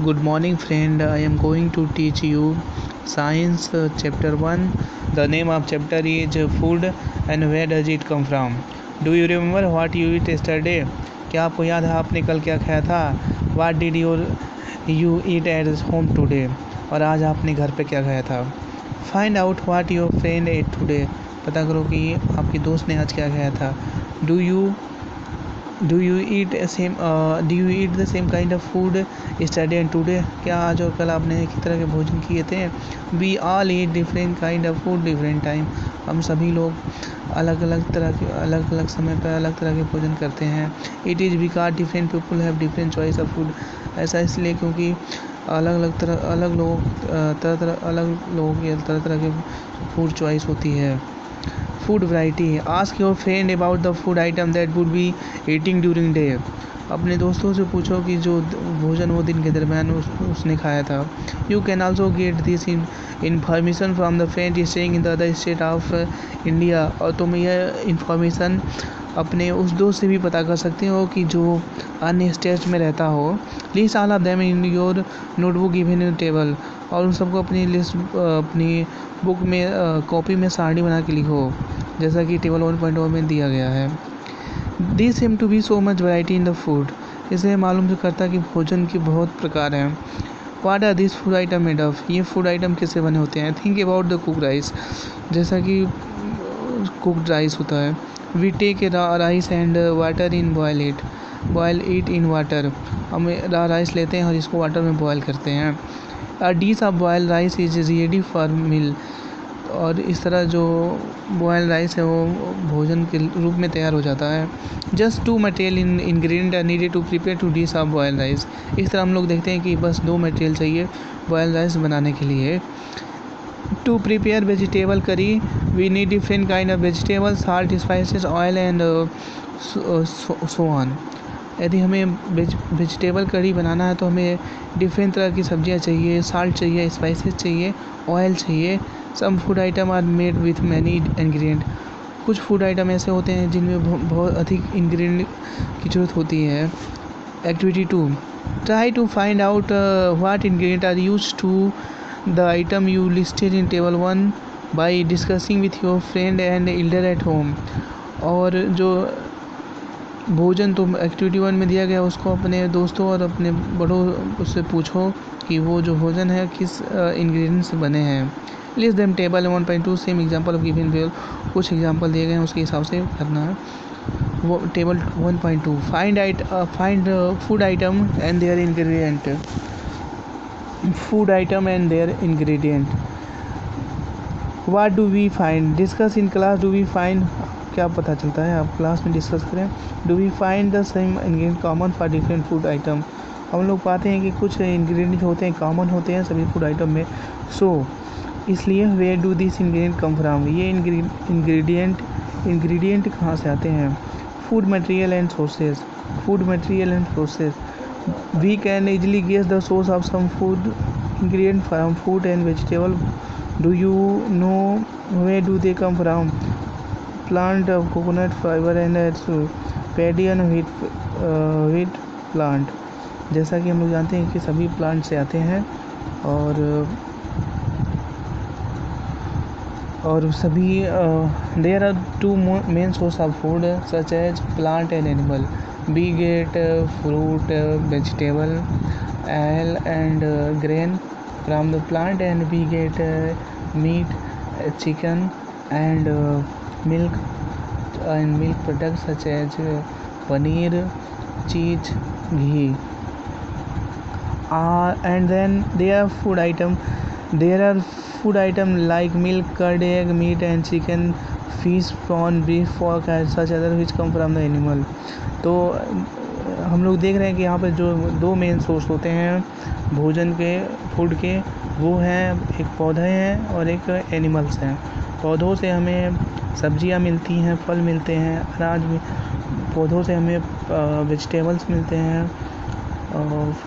Good morning, friend. I am going to teach you Science Chapter 1. The name of chapter is Food and Where Does It Come From. Do you remember what you ate yesterday? क्या आपको याद है आपने कल क्या खाया था? What did you eat at home today? और आज आपने घर पे क्या खाया था? Find out what your friend ate today. पता करो कि आपके दोस्त ने आज क्या खाया था. Do you eat the same kind of food yesterday and today? क्या आज और कल आपने एक ही तरह के भोजन किए थे? We all eat different kind of food different time. हम सभी लोग अलग अलग समय पर अलग तरह के भोजन करते हैं. It is because different people have different choice of food. ऐसा इसलिए क्योंकि अलग लोगों की तरह तरह के फूड चॉइस होती है. Food variety. Ask your friend about the food item that would be eating during day. अपने दोस्तों से पूछो कि जो भोजन वो दिन के दरमियान उसने खाया था. You can also get this information from the friend staying in the other state of India. और तुम यह इंफॉर्मेशन अपने उस दोस्त से भी पता कर सकते हो कि जो अन्य स्टेट्स में रहता हो. List all of them in your notebook given in table. और उन सबको अपनी लिस्ट अपनी बुक में कॉपी में सारणी बना के लिखो जैसा कि टेबल 1.0 में दिया गया है. This seem to be so much variety in the food. इसे मालूम से करता कि भोजन के बहुत प्रकार हैं. What are this food item made of. ये फूड आइटम किससे बने होते हैं. Think about the cook rice. जैसा कि कुकड राइस होता है. We take rice and water in boil it in water. हम राइस लेते हैं और इसको वाटर में बॉयल करते हैं. A dish of boil rice is ready for meal. और इस तरह जो बॉयल राइस है वो भोजन के रूप में तैयार हो जाता है. Just 2 material ingredient are needed to prepare to dish of boil rice. इस तरह हम लोग देखते हैं कि बस 2 मटेरियल चाहिए बॉयल राइस बनाने के लिए. To prepare vegetable curry we need different kind of vegetable, salt, spices, oil and so on. यदि हमें वेजिटेबल करी बनाना है तो हमें डिफरेंट तरह की सब्जियां चाहिए, साल्ट चाहिए, स्पाइसेस चाहिए, ऑयल चाहिए. Some food item are made with many ingredient. कुछ फूड आइटम ऐसे होते हैं जिनमें बहुत अधिक इंग्रेडिएंट की ज़रूरत होती है. Activity 2. Try to find out what ingredient are used to the item you listed in table 1 by discussing with your friend and elder at home. और जो भोजन तो एक्टिविटी 1 में दिया गया उसको अपने दोस्तों और अपने बड़ों उससे पूछो कि वो जो भोजन है किस इंग्रेडिएंट से बने हैं. List them table 1.2 same example of given well. कुछ एग्जांपल दिए गए हैं उसके हिसाब से करना है. वो table 1.2 find food item and their ingredient. Food item and their ingredient. What do we find. Discuss in class. Do we find. क्या पता चलता है आप क्लास में डिस्कस करें. Do we find the same ingredient common for different food item. हम लोग पाते हैं कि कुछ इंग्रेडिएंट होते हैं कॉमन होते हैं सभी फूड आइटम में. सो इसलिए where do this ingredient come from. ये इंग्रेडिएंट कहाँ से आते हैं. Food material and sources. We can easily guess the source of some food ingredient from food and vegetable. Do you know where do they come from. Plant of coconut fibre and paddy and wheat plant. जैसा कि हम लोग जानते हैं कि सभी plant से आते हैं और सभी there are 2 main source of food such as plant and animal. We get fruit, vegetable, oil and grain from the plant and we get meat, chicken and milk products such as paneer, cheese, ghee. And then there are food item like milk, curd, egg, meat and chicken, fish, prawn, beef, pork and such other which come from the animal. तो हम लोग देख रहे हैं कि यहाँ पर जो 2 मेन सोर्स होते हैं भोजन के फूड के वो हैं एक पौधे हैं और एक एनिमल्स हैं. पौधों से हमें सब्जियां मिलती हैं, फल मिलते हैं, अनाज में पौधों से हमें वेजिटेबल्स मिलते हैं,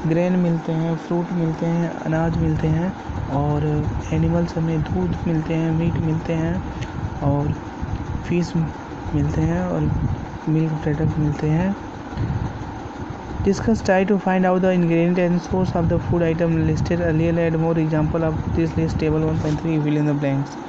ग्रेन मिलते हैं, फ्रूट मिलते हैं, अनाज मिलते हैं. और एनिमल्स हमें दूध मिलते हैं, मीट मिलते हैं और फिश मिलते हैं और मिल्क प्रोडक्ट मिलते हैं. Discuss try to find out the ingredient and source of the food item listed earlier. Add more example of this list. Table 1.3 fill in the blanks.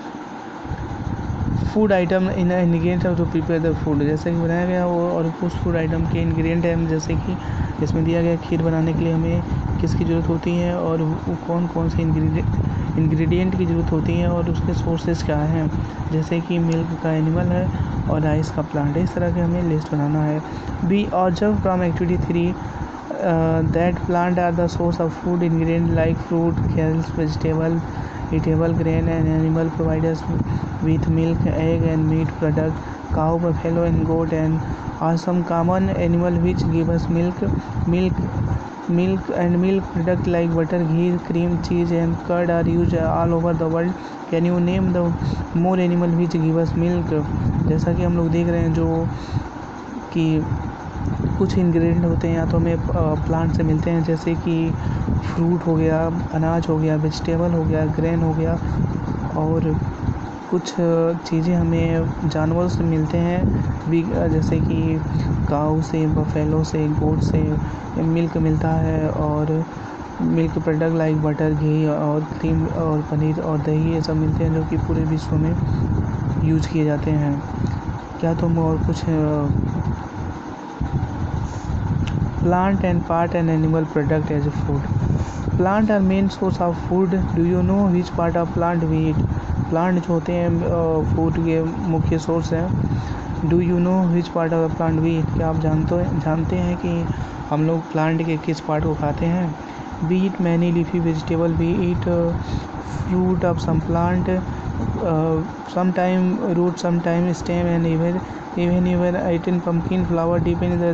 Food item in ingredient to prepare the food, जैसे कि बनाया गया वो और उस food item के ingredient हैं, जैसे कि इसमें दिया गया खीर बनाने के लिए हमें किसकी ज़रूरत होती है और वो कौन कौन से इंग्रेडिएंट की ज़रूरत होती है और उसके सोर्सेज क्या हैं, जैसे कि मिल्क का एनिमल है और राइस का प्लांट है। इस तरह के हमें लिस्ट बनाना है। B observe from activity 3 that plant are the source of food ingredient like fruit, cereals, vegetable, eatable grain and animal provide us with milk, egg and meat product. Cow, buffalo and goat and are some common animal which give us milk and milk product like butter, ghee, cream, cheese and curd are used all over the world. Can you name the more animal which give us milk? जैसा कि हम लोग देख रहे हैं जो कि कुछ इंग्रेडिएंट होते हैं या तो हमें प्लांट से मिलते हैं, जैसे कि फ्रूट हो गया, अनाज हो गया, वेजिटेबल हो गया, ग्रेन हो गया, और कुछ चीज़ें हमें जानवरों से मिलते हैं भी, जैसे कि काऊ से, बफेलो से, गोट से मिल्क मिलता है और मिल्क प्रोडक्ट लाइक बटर, घी और क्रीम और पनीर और दही ये सब मिलते हैं जो कि पूरे विश्व में यूज किए जाते हैं। क्या तुम और कुछ plant and part and animal product as a food. Plant are main source of food. Do you know which part of plant we eat? Plant जो होते हैं फूड के मुख्य सोर्स हैं। Do you know which part of the plant we eat? क्या आप जानते हैं कि हम लोग प्लांट के किस पार्ट को खाते हैं? We eat many leafy vegetable, we eat fruit of some plant, sometime root, sometime stem and even eaten pumpkin flower deep in the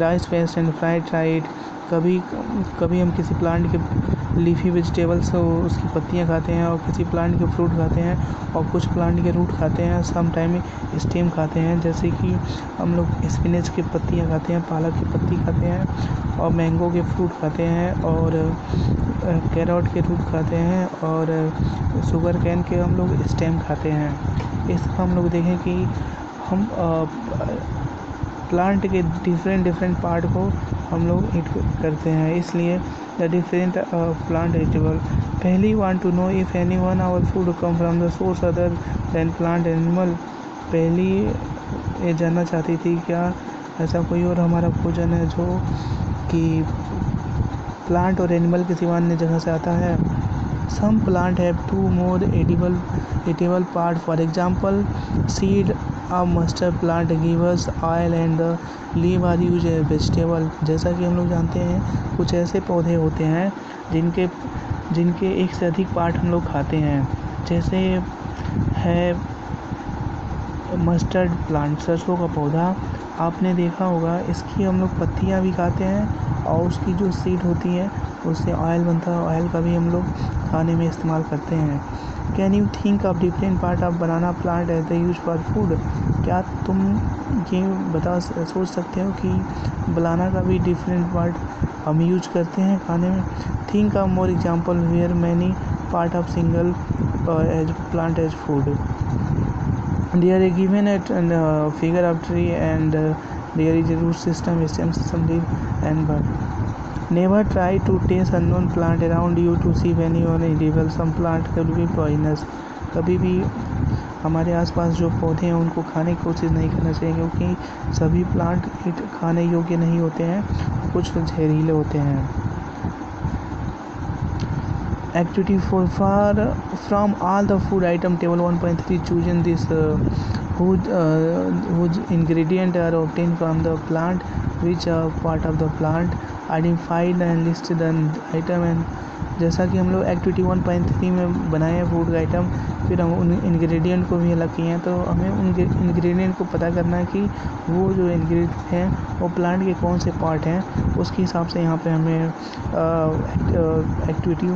rice paste and fried, try it. कभी हम किसी plant के leafy vegetables उसकी पत्तियां खाते हैं और किसी प्लांट के फ्रूट खाते हैं और कुछ प्लांट के रूट खाते हैं, सम टाइम स्टेम खाते हैं, जैसे कि हम लोग स्पिनच की पत्तियां खाते हैं, पालक की पत्ती खाते हैं और मैंगो के फ्रूट खाते हैं और कैरोट के रूट खाते हैं और शुगर कैन के हम लोग स्टेम खाते हैं। इस तरह हम लोग देखें कि हम प्लांट के डिफरेंट पार्ट को हम लोग ईट करते हैं, इसलिए द डिफरेंट प्लांट ईटेबल। पहली want to know if any one our food come from the source other than plant animal. पहली ये जानना चाहती थी क्या ऐसा कोई और हमारा भोजन है जो कि प्लांट और एनिमल के सिवा अन्य जगह से आता है। Some plant have two more edible part. For example, seed of mustard plant give us oil and the leaf are used as vegetable. जैसा कि हम लोग जानते हैं कुछ ऐसे पौधे होते हैं जिनके एक से अधिक पार्ट हम लोग खाते हैं, जैसे है मस्टर्ड प्लांट, सरसों का पौधा। आपने देखा होगा इसकी हम लोग पत्तियां भी खाते हैं और उसकी जो सीड होती है उससे ऑयल बनता है, ऑयल का भी हम लोग खाने में इस्तेमाल करते हैं। Can you think of different part of banana plant as the use for food? क्या तुम ये सोच सकते हो कि बनाना का भी डिफरेंट पार्ट हम यूज करते हैं खाने में? Think of more example where many part of single as plant as food. There is given a figure of tree and there is a root system, stem system, leaf and bud. Never try to taste unknown plant around you to see when you are edible. Some plant could be poisonous. कभी भी हमारे आसपास जो पौधे हैं उनको खाने की कोशिश नहीं करना चाहिए, क्योंकि सभी प्लांट खाने योग्य नहीं होते हैं, कुछ जहरीले होते हैं। Activity 4 from all the food item table 1.3 choosing this whose ingredient are obtained from the plant, which are part of the plant, identified and listed the item। and जैसा कि हम लोग एक्टिविटी 1.3 में बनाए हैं फूड का आइटम, फिर हम उन इंग्रेडिएंट को भी अलग किए हैं, तो हमें उन इंग्रेडिएंट को पता करना है कि वो जो इंग्रेडिएंट हैं वो प्लांट के कौन से पार्ट हैं, उसके हिसाब से यहाँ पे हमें एक्टिविटी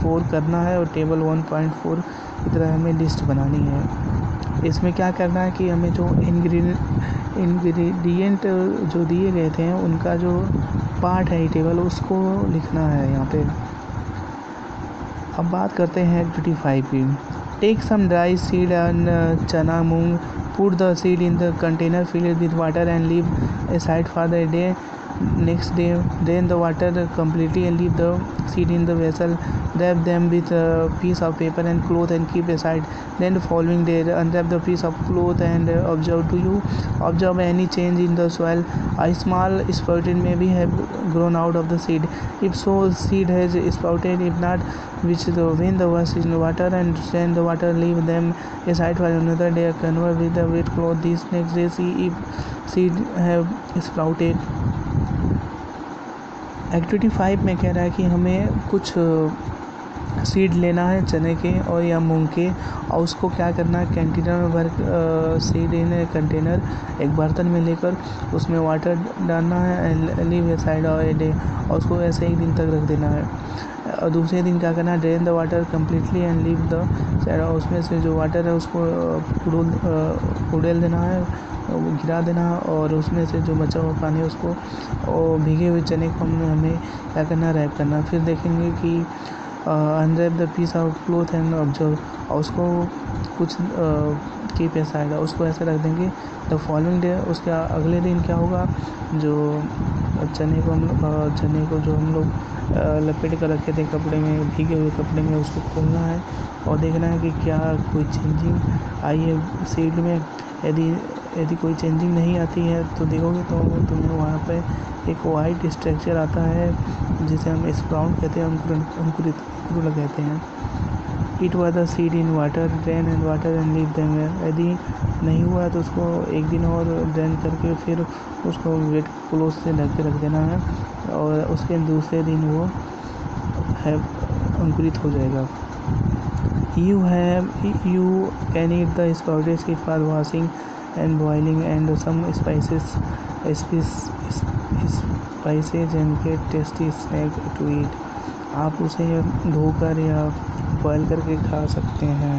4 करना है और टेबल 1.4 की तरह हमें लिस्ट बनानी है। इसमें क्या करना है कि हमें जो इंग्रेडिएंट जो दिए गए थे उनका जो पार्ट है टेबल उसको लिखना है यहाँ पे। अब बात करते हैं एक्टिविटी 5 की। Take some dry seed and chana moong. Put the seed in the container, fill it with water and leave aside for the day. Next day, drain the water completely and leave the seed in the vessel. Wrap them with a piece of paper and cloth and keep aside. Then the following day, unwrap the piece of cloth and observe. Do you observe any change in the soil? A small sprouted maybe have grown out of the seed. If so, seed has sprouted. If not, when the wash in water and drain the water, leave them aside for another day. Cover with the wet cloth. This next day, see if seed have sprouted. Activity 5 में कह रहा है कि हमें कुछ seed लेना है चने के और या मूंग के, और उसको क्या करना है, कंटेनर में भर सीड इन कंटेनर एक बर्तन में लेकर उसमें वाटर डालना है, लीव ए साइड और ए डे, और उसको ऐसे एक दिन तक रख देना है। और दूसरे दिन क्या करना है, drain the water completely and leave the side, उसमें से जो वाटर है उसको उड़ेल देना है, गिरा देना, और उसमें से जो बचा हुआ पानी है उसको और भीगे हुए चने को हमें क्या करना, रैप करना। फिर देखेंगे कि unwrap the piece of cloth and observe, और उसको कुछ कीप असाइड, उसको ऐसे रख देंगे। द फॉलोइंग डे, उसके अगले दिन क्या होगा, जो चने को जो हम लोग लपेट कर रखे थे कपड़े में, भीगे हुए कपड़े में, उसको खोलना है और देखना है कि क्या कोई चेंजिंग आई है सीड में। यदि कोई चेंजिंग नहीं आती है तो देखोगे तो तुम्हें वहाँ पे एक वाइट स्ट्रक्चर आता है जिसे हम स्प्राउट कहते हैं, अंकुरित कहते हैं। It was the seed in water, drain and water and leave them. यदि नहीं हुआ तो उसको एक दिन और ड्रेन करके फिर उसको वेट क्लोथ से ढक के रख देना है, और उसके दूसरे दिन वो अंकुरित हो जाएगा। You can eat the sprouted seed for washing and boiling and some spices and get tasty snack to eat. आप उसे धोकर या बॉयल करके खा सकते हैं।